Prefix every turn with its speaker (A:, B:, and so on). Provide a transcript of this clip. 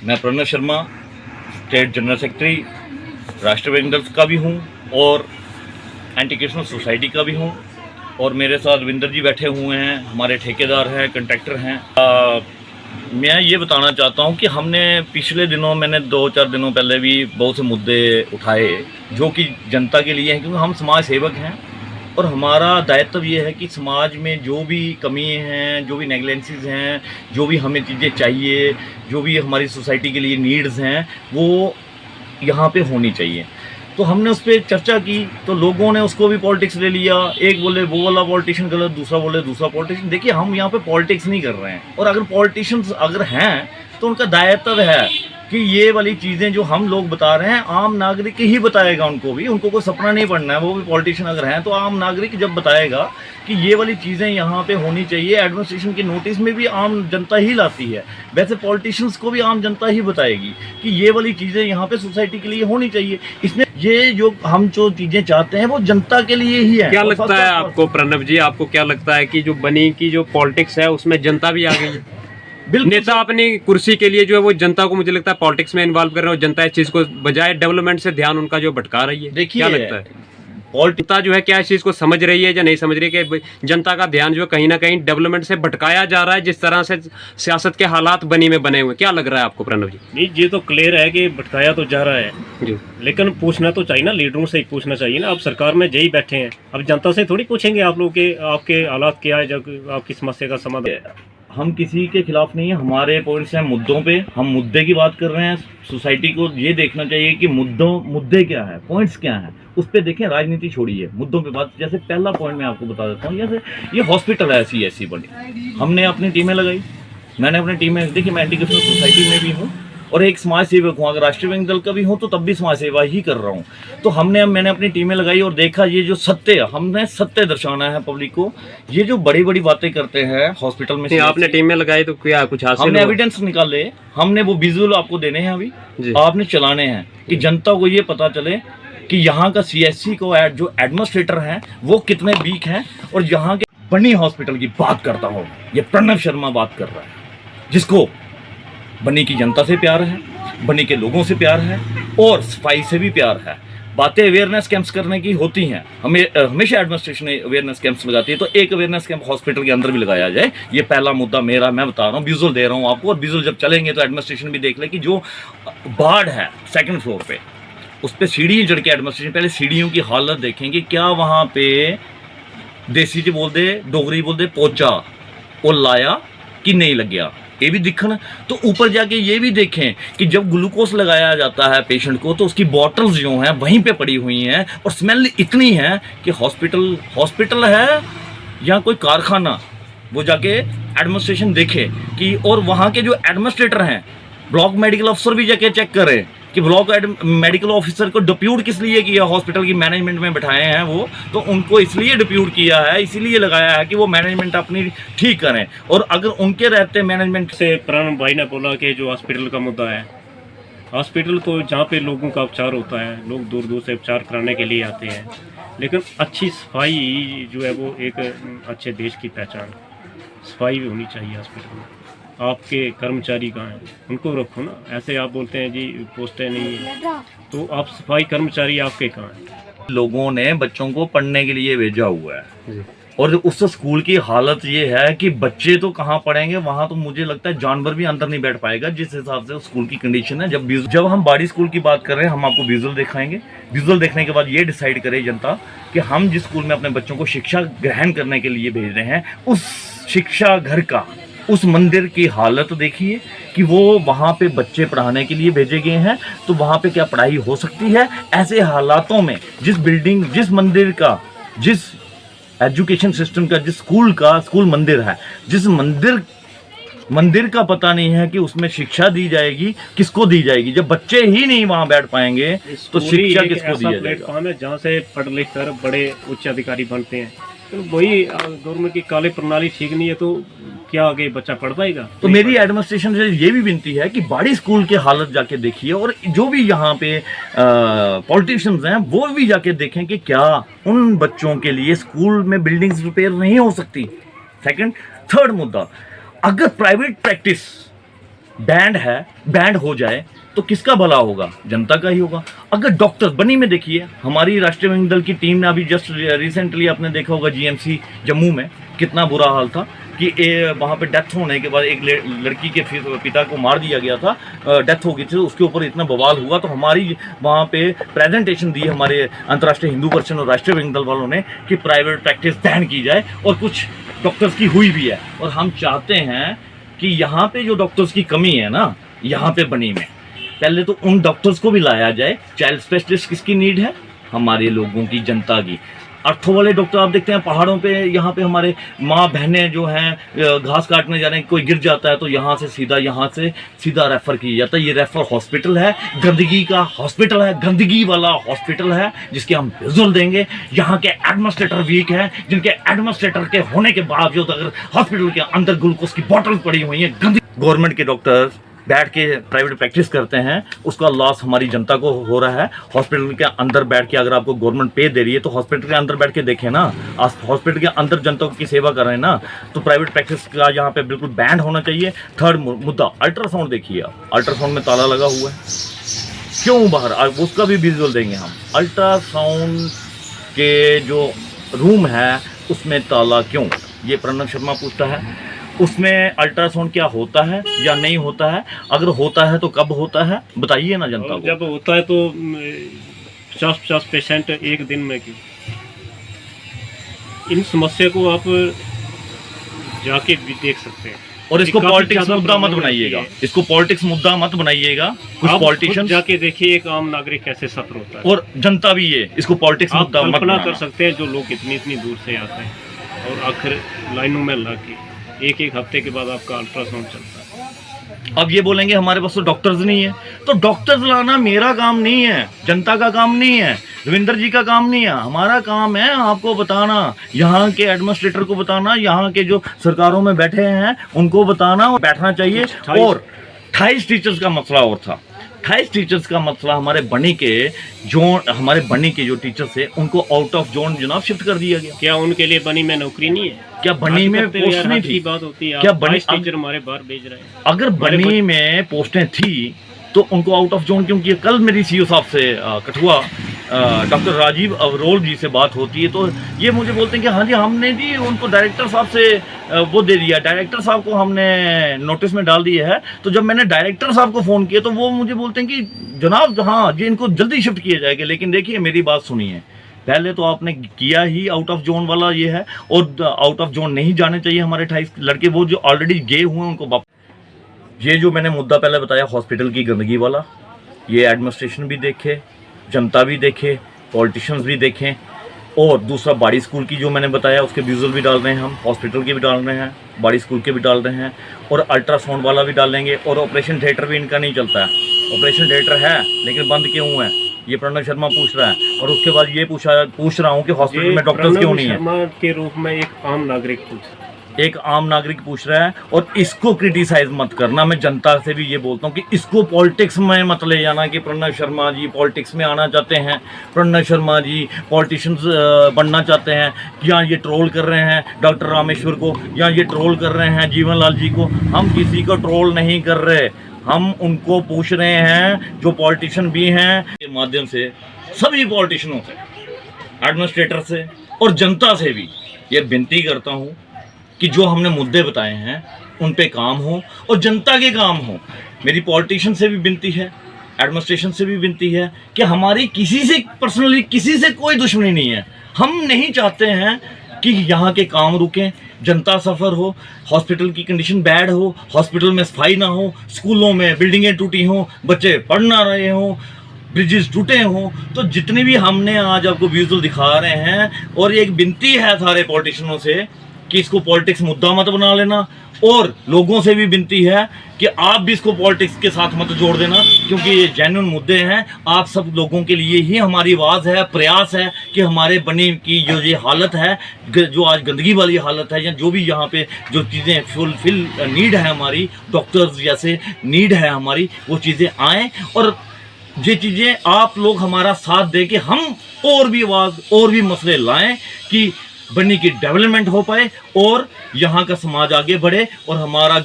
A: मैं Pranav Sharma, state general secretary Rashtriya bank का भी हूँ और एंटी करप्शन सोसाइटी का भी हूँ। और मेरे साथ रविंदर जी बैठे हुए हैं, हमारे ठेकेदार हैं, कंट्रैक्टर हैं। मैं ये बताना चाहता हूँ कि हमने पिछले दिनों, मैंने 2-4 दिनों पहले भी बहुत से मुद्दे उठाए जो कि जनता के लिए हैं, क्योंकि हम समाज सेवक हैं और हमारा दायित्व ये है कि समाज में जो भी कमी हैं, जो भी नेगलेंसीज हैं, जो भी हमें चीज़ें चाहिए, जो भी हमारी सोसाइटी के लिए नीड्स हैं, वो यहाँ पे होनी चाहिए। तो हमने उस पर चर्चा की तो लोगों ने उसको भी पॉलिटिक्स ले लिया। एक बोले वो वाला पॉलिटिशियन गलत, दूसरा बोले दूसरा पॉलिटिशियन। देखिए, हम यहाँ पे पॉलिटिक्स नहीं कर रहे हैं, और अगर पॉलिटिशियंस अगर हैं तो उनका दायित्व है कि ये वाली चीज़ें जो हम लोग बता रहे हैं, आम नागरिक ही बताएगा उनको भी। उनको कोई सपना नहीं पढ़ना है, वो भी पॉलिटिशियन अगर हैं तो आम नागरिक जब बताएगा कि ये वाली चीज़ें यहाँ पे होनी चाहिए। एडमिनिस्ट्रेशन के नोटिस में भी आम जनता ही लाती है, वैसे पॉलिटिशियंस को भी आम जनता ही बताएगी कि ये वाली चीज़ें यहाँ पे सोसाइटी के लिए होनी चाहिए। इसमें ये जो हम जो चीज़ें चाहते हैं वो जनता के लिए ही है।
B: क्या लगता है आपको प्रणव जी, आपको क्या लगता है कि जो बनी की जो पॉलिटिक्स है उसमें जनता भी आ गई है? नेता अपनी कुर्सी के लिए जो है वो जनता को, मुझे लगता है, पॉलिटिक्स में इन्वॉल्व कर रहे हो। जनता इस चीज को बजाय डेवलपमेंट से ध्यान उनका जो भटका रही है।
A: देखिए,
B: क्या लगता है जनता जो है क्या इस चीज को समझ रही है या नहीं समझ रही है कि जनता का ध्यान जो कहीं ना कहीं डेवलपमेंट से भटकाया जा रहा है, जिस तरह से सियासत के हालात बनी में बने हुए? क्या लग रहा है आपको प्रणव जी?
C: नहीं, ये तो क्लियर है कि भटकाया तो जा रहा है
B: जी,
C: लेकिन पूछना तो चाहिए ना, लीडरों से ही पूछना चाहिए ना। अब सरकार में यही बैठे हैं, अब जनता से थोड़ी पूछेंगे आप लोग के आपके हालात क्या है, जब आपकी समस्या का समाधान।
A: हम किसी के खिलाफ नहीं है, हमारे पॉइंट्स हैं मुद्दों पे। हम मुद्दे की बात कर रहे हैं। सोसाइटी को ये देखना चाहिए कि मुद्दे क्या है, पॉइंट्स क्या हैं, उस पे देखें। राजनीति छोड़िए, मुद्दों पे बात। जैसे पहला पॉइंट मैं आपको बता देता हूँ, जैसे ये हॉस्पिटल है ऐसी बनी, हमने अपनी टीमें लगाई। मैंने अपनी टीमें देखिए, मैं एंटी करप्शन सोसाइटी में भी हूँ और एक समाज सेवक हूँ। अगर राष्ट्रीय बैंक दल का भी हूँ तो तब भी समाज सेवा ही कर रहा हूँ। तो मैंने अपनी टीमें लगाई और देखा ये जो सत्य, हमने सत्य दर्शाना है पब्लिक को। ये जो बड़ी बड़ी बातें करते हैं हॉस्पिटल में,
B: आपने टीम में लगाई तो क्या कुछ हासिल
A: हमने
B: हुआ?
A: एविडेंस निकाले, हमने वो विजुअल आपको देने हैं अभी, आपने चलाने हैं कि जनता को ये पता चले कि यहाँ का सीएससी को जो एडमिनिस्ट्रेटर हैं वो कितने वीक हैं। और यहाँ के बनी हॉस्पिटल की बात करता हूँ, ये प्रणव शर्मा बात कर रहा है, जिसको बनी की जनता से प्यार है, बनी के लोगों से प्यार है और सफाई से भी प्यार है। बातें अवेयरनेस कैंप्स करने की होती हैं, हमेशा एडमिनिस्ट्रेशन अवेयरनेस कैंप्स लगाती है, तो एक अवेयरनेस कैंप हॉस्पिटल के अंदर भी लगाया जाए। ये पहला मुद्दा मेरा, मैं बता रहा हूँ, विजुअल दे रहा हूँ आपको। और विजुअल जब चलेंगे तो एडमिनिस्ट्रेशन भी देख ले कि जो बाढ़ है 2nd फ्लोर पे, उस पर सीढ़ी चढ़ के एडमिनिस्ट्रेशन पहले सीढ़ियों की हालत देखेंगे, क्या वहाँ पे देसी जी बोल दे, डोगरी बोल दे, पोचा वो लाया कि नहीं लग गया, ये भी दिखना। तो ऊपर जाके ये भी देखें कि जब ग्लूकोज लगाया जाता है पेशेंट को तो उसकी बॉटल्स जो हैं वहीं पे पड़ी हुई हैं और स्मेल इतनी है कि हॉस्पिटल है या कोई कारखाना। वो जाके एडमिनिस्ट्रेशन देखे कि, और वहाँ के जो एडमिनिस्ट्रेटर हैं, ब्लॉक मेडिकल अफसर भी जाके चेक करें कि ब्लॉक मेडिकल ऑफिसर को डिप्यूट किस लिए किया, हॉस्पिटल की मैनेजमेंट में बैठाए हैं वो, तो उनको इसलिए डिप्यूट किया है, इसीलिए लगाया है कि वो मैनेजमेंट अपनी ठीक करें। और अगर उनके रहते मैनेजमेंट
C: से प्रणव भाई ने बोला कि जो हॉस्पिटल का मुद्दा है, हॉस्पिटल तो जहाँ पे लोगों का उपचार होता है, लोग दूर दूर से उपचार कराने के लिए आते हैं, लेकिन अच्छी सफाई जो है वो एक अच्छे देश की पहचान। सफाई भी होनी चाहिए हॉस्पिटल में। आपके कर्मचारी कहाँ हैं, उनको रखो ना। ऐसे आप बोलते हैं जी पोस्टें नहीं है, तो आप सफाई कर्मचारी आपके कहाँ हैं?
A: लोगों ने बच्चों को पढ़ने के लिए भेजा हुआ है और उस स्कूल की हालत ये है कि बच्चे तो कहाँ पढ़ेंगे, वहाँ तो मुझे लगता है जानवर भी अंदर नहीं बैठ पाएगा, जिस हिसाब से स्कूल की कंडीशन है। जब हम बाड़ी स्कूल की बात कर रहे हैं, हम आपको विजुअल दिखाएंगे। विजुअल देखने के बाद ये डिसाइड करे जनता कि हम जिस स्कूल में अपने बच्चों को शिक्षा ग्रहण करने के लिए भेज रहे हैं, उस शिक्षा घर का, उस मंदिर की हालत देखिए कि वो वहाँ पे बच्चे पढ़ाने के लिए भेजे गए हैं, तो वहाँ पे क्या पढ़ाई हो सकती है ऐसे हालातों में? जिस बिल्डिंग, जिस मंदिर का, जिस एजुकेशन सिस्टम का, जिस स्कूल का स्कूल मंदिर है, जिस मंदिर का पता नहीं है कि उसमें शिक्षा दी जाएगी, किसको दी जाएगी? जब बच्चे ही नहीं वहाँ बैठ पाएंगे तो शिक्षा किसको दी जाएगी?
C: प्लेटफॉर्म है जहाँ से पढ़ लिख कर बड़े उच्च अधिकारी बनते हैं, तो वही गवर्नमेंट की काले प्रणाली ठीक नहीं है, तो क्या आगे बच्चा पढ़ पाएगा?
A: तो मेरी एडमिनिस्ट्रेशन से ये भी विनती है कि बाड़ी स्कूल की हालत जाके देखिए और जो भी यहाँ पे पॉलिटिशियंस हैं वो भी जाके देखें कि क्या उन बच्चों के लिए स्कूल में बिल्डिंग्स रिपेयर नहीं हो सकती। 2nd 3rd मुद्दा, अगर प्राइवेट प्रैक्टिस बैंड हो जाए तो किसका भला होगा? जनता का ही होगा। अगर डॉक्टर बनी में देखिए, हमारी राष्ट्रीय स्वयं दल की टीम ने अभी जस्ट रिसेंटली आपने देखा होगा जीएमसी जम्मू में कितना बुरा हाल था कि वहाँ पे डेथ होने के बाद एक लड़की के पिता को मार दिया गया था, डेथ हो गई थी, उसके ऊपर इतना बवाल हुआ। तो हमारी वहाँ पे प्रेजेंटेशन दी हमारे अंतर्राष्ट्रीय हिंदू परिषद और राष्ट्रीय स्वयं दल वालों ने कि प्राइवेट प्रैक्टिस बैन की जाए, और कुछ डॉक्टर्स की हुई भी है। और हम चाहते हैं कि यहाँ पे जो डॉक्टर्स की कमी है ना, यहाँ पे बनी में पहले तो उन डॉक्टर्स को भी लाया जाए। चाइल्ड स्पेशलिस्ट किसकी नीड है? हमारे लोगों की, जनता की। अर्थों वाले डॉक्टर आप देखते हैं पहाड़ों पे, यहाँ पे हमारे माँ बहनें जो हैं घास काटने जा रहे हैं, कोई गिर जाता है तो यहाँ से सीधा रेफर किया जाता है। ये रेफर हॉस्पिटल है, गंदगी का हॉस्पिटल है, गंदगी वाला हॉस्पिटल है, जिसके हम विजुअल देंगे। यहाँ के एडमिनिस्ट्रेटर वीक हैं, जिनके एडमिनिस्ट्रेटर के होने के बावजूद अगर हॉस्पिटल के अंदर ग्लूकोज की बॉटल पड़ी हुई है, गवर्नमेंट के डॉक्टर्स बैठ के प्राइवेट प्रैक्टिस करते हैं, उसका लॉस हमारी जनता को हो रहा है। हॉस्पिटल के अंदर बैठ के अगर आपको गवर्नमेंट पे दे रही है तो हॉस्पिटल के अंदर बैठ के देखें ना, आज हॉस्पिटल के अंदर जनता की सेवा कर रहे हैं ना, तो प्राइवेट प्रैक्टिस का यहाँ पे बिल्कुल बैन होना चाहिए। थर्ड मुद्दा, अल्ट्रासाउंड देखिए आप, अल्ट्रासाउंड में ताला लगा हुआ है, क्यों बाहर? उसका भी विजुअल देंगे हम। अल्ट्रासाउंड के जो रूम है उसमें ताला क्यों? ये प्रणव शर्मा पूछता है। उसमें अल्ट्रासाउंड क्या होता है या नहीं होता है? अगर होता है तो कब होता है, बताइए ना जनता को।
C: जब होता है तो 50 पेशेंट एक दिन में क्यों? इन समस्या को आप जाके भी देख सकते हैं।
A: और इसको पॉलिटिक्स मुद्दा मत बनाइएगा, इसको पॉलिटिक्स मुद्दा मत बनाइएगा। कुछ पॉलिटिशियन
C: जाके देखिए एक आम नागरिक कैसे सफर होता है,
A: और जनता भी ये इसको पॉलिटिक्स मुद्दा मत
C: कल्पना
A: बनाना।
C: कर सकते हैं जो लोग इतनी दूर से आते हैं और आखिर लाइनों में लग के एक हफ्ते के बाद आपका अल्ट्रासाउंड चलता है।
A: अब ये बोलेंगे हमारे पास तो डॉक्टर्स नहीं है, तो डॉक्टर्स लाना मेरा काम नहीं है, जनता का काम नहीं है, रविंदर जी का काम नहीं है। हमारा काम है आपको बताना, यहाँ के एडमिनिस्ट्रेटर को बताना, यहाँ के जो सरकारों में बैठे हैं उनको बताना, और बैठना चाहिए। और 28 टीचर्स का मसला और था। 28 टीचर्स का मसला हमारे बनी के जो टीचर्स है उनको आउट ऑफ जोन जनाब शिफ्ट कर दिया गया।
C: क्या उनके लिए बनी में नौकरी नहीं है?
A: क्या बनी में पोस्ट नहीं थी?
C: बात होती है,
A: क्या बनी
C: टीचर हमारे बाहर भेज रहे हैं?
A: अगर बनी में पोस्टें थी तो उनको आउट ऑफ जोन क्यों किया? कल मेरी सीईओ साहब से कठुआ डॉक्टर राजीव अवरोल जी से बात होती है तो ये मुझे बोलते हैं कि हाँ जी हमने जी उनको डायरेक्टर साहब से वो दे दिया, डायरेक्टर साहब को हमने नोटिस में डाल दिया है। तो जब मैंने डायरेक्टर साहब को फ़ोन किया तो वो मुझे बोलते हैं कि जनाब हाँ जी इनको जल्दी शिफ्ट किया जाएगा। लेकिन देखिए मेरी बात सुनिए, पहले तो आपने किया ही आउट ऑफ जोन वाला ये है, और आउट ऑफ जोन नहीं जाने चाहिए हमारे 28 लड़के, वो जो ऑलरेडी गए हुए हैं उनको ये जो मैंने मुद्दा पहले बताया हॉस्पिटल की गंदगी वाला, ये एडमिनिस्ट्रेशन भी देखे, जनता भी देखे, पॉलिटिशियंस भी देखें। और दूसरा बाड़ी स्कूल की जो मैंने बताया उसके विजुअल भी डाल रहे हैं हम, हॉस्पिटल के भी डाल रहे हैं, बाड़ी स्कूल के भी डाल रहे हैं, और अल्ट्रासाउंड वाला भी डालेंगे। और ऑपरेशन थिएटर भी इनका नहीं चलता है, ऑपरेशन थिएटर है लेकिन बंद क्यों है ये प्रणव शर्मा पूछ रहा है। और उसके बाद ये पूछ रहा हूँ कि हॉस्पिटल में डॉक्टर्स क्यों नहीं है।
C: शर्मा के रूप में एक आम नागरिक पूछ रहा है, और इसको क्रिटिसाइज मत करना। मैं जनता से भी ये बोलता हूँ कि इसको पॉलिटिक्स में मत ले जाना कि प्रणव शर्मा जी पॉलिटिक्स में आना चाहते हैं, प्रणव शर्मा जी पॉलिटिशियंस बनना चाहते हैं, या ये ट्रोल कर रहे हैं डॉक्टर रामेश्वर को, या ये ट्रोल कर रहे हैं जीवन लाल जी को। हम किसी को ट्रोल नहीं कर रहे, हम उनको पूछ रहे हैं जो पॉलिटिशियन भी हैं के माध्यम से, सभी पॉलिटिशियनों से, एडमिनिस्ट्रेटर से और जनता से भी ये विनती करता हूँ कि जो हमने मुद्दे बताए हैं उन पे काम हो और जनता के काम हो। मेरी पॉलिटिशियन से भी विनती है, एडमिनिस्ट्रेशन से भी विनती है कि हमारी किसी से पर्सनली किसी से कोई दुश्मनी नहीं है। हम नहीं चाहते हैं कि यहाँ के काम रुकें, जनता सफ़र हो, हॉस्पिटल की कंडीशन बैड हो, हॉस्पिटल में सफाई ना हो, स्कूलों में बिल्डिंगें टूटी हों, बच्चे पढ़ ना रहे हों, ब्रिजेस टूटे हों। तो जितनी भी हमने आज आपको विजुअल दिखा रहे हैं, और एक विनती है सारे पॉलिटिशियनों से कि इसको पॉलिटिक्स मुद्दा मत बना लेना, और लोगों से भी विनती है कि आप भी इसको पॉलिटिक्स के साथ मत जोड़ देना, क्योंकि ये जेन्युइन मुद्दे हैं। आप सब लोगों के लिए ही हमारी आवाज़ है, प्रयास है कि हमारे बनी की जो ये हालत है, जो आज गंदगी वाली हालत है, या जो भी यहाँ पे जो चीज़ें फुलफिल नीड है हमारी, डॉक्टर्स जैसे नीड है हमारी, वो चीज़ें आएँ और ये चीज़ें आप लोग हमारा साथ दें कि हम और भी आवाज़ और भी मसले लाएँ कि बनी की डेवलपमेंट हो पाए और यहाँ का समाज आगे बढ़े और हमारा